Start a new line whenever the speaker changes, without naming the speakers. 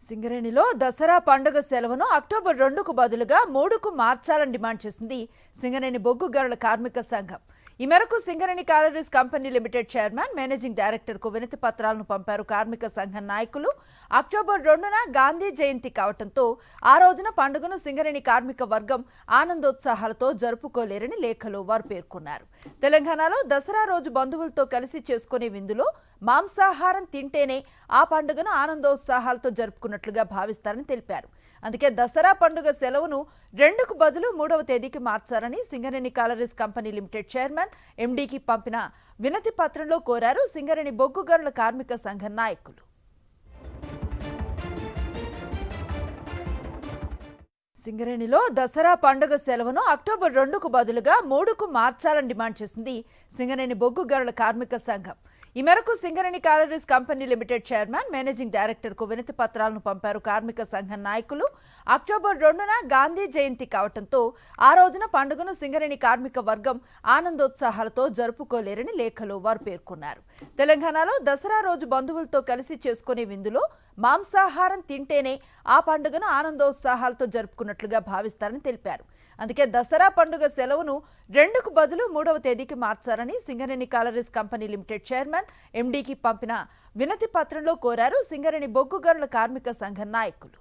సింగరేణిలో దసరా పండుగ సెలవును అక్టోబర్ 2కు బదులుగా 3కు మార్చాలని డిమాండ్ చేసింది సింగరేణి బొగ్గు గనుల కార్మిక సంఘం. ఈ మేరకు Singareni Collieries Company Limited chairman, managing డైరెక్టర్కు వినతి పత్రాలను పంపారు కార్మిక సంఘం నాయకులు. అక్టోబర్ 2న గాంధీ జయంతి కావడంతో ఆ రోజున పండుగను సింగరేణి కార్మిక వర్గం ఆనందోత్సాహాలతో జరుపుకోలేరని లేఖలో వారు పేర్కొన్నారు. తెలంగాణలో దసరా రోజు బంధువులతో కలిసి చేసుకునే విందులో మాంసాహారం తింటేనే ఆ పండుగను ఆనందోత్సాహాలతో జరుపుకున్నట్లుగా భావిస్తారని తెలిపారు. అందుకే దసరా పండుగ సెలవును 2కు బదులు 3వ తేదీకి మార్చారని Singareni Collieries Company Limited chairman, ఎండీకి పంపిన వినతి పత్రంలో కోరారు సింగరేణి బొగ్గు గనుల కార్మిక సంఘం నాయకులు. సింగరేణిలో దసరా పండుగ సెలవును అక్టోబర్ 2కు బదులుగా 3కు మార్చాలని డిమాండ్ చేసింది సింగరేణి బొగ్గు గనుల కార్మిక సంఘం. ఈ మేరకు Singareni Collieries Company Limited chairman, managing డైరెక్టర్కు వినతి పత్రాలను పంపారు కార్మిక సంఘం నాయకులు. అక్టోబర్ 2న గాంధీ జయంతి కావడంతో ఆ రోజున పండుగను సింగరేణి కార్మిక వర్గం ఆనందోత్సాహాలతో జరుపుకోలేరని లేఖలో వారు పేర్కొన్నారు. తెలంగాణలో దసరా రోజు బంధువులతో కలిసి చేసుకునే విందులో మాంసాహారం తింటేనే ఆ పండుగను ఆనందోత్సాహాలతో జరుపుకున్నట్లుగా భావిస్తారని తెలిపారు. అందుకే దసరా పండుగ సెలవును 2కు బదులు 3వ తేదీకి మార్చారని Singareni Collieries Company Limited chairman, ఎండీకి పంపిన వినతి పత్రంలో కోరారు సింగరేణి బొగ్గు గనుల కార్మిక సంఘం నాయకులు.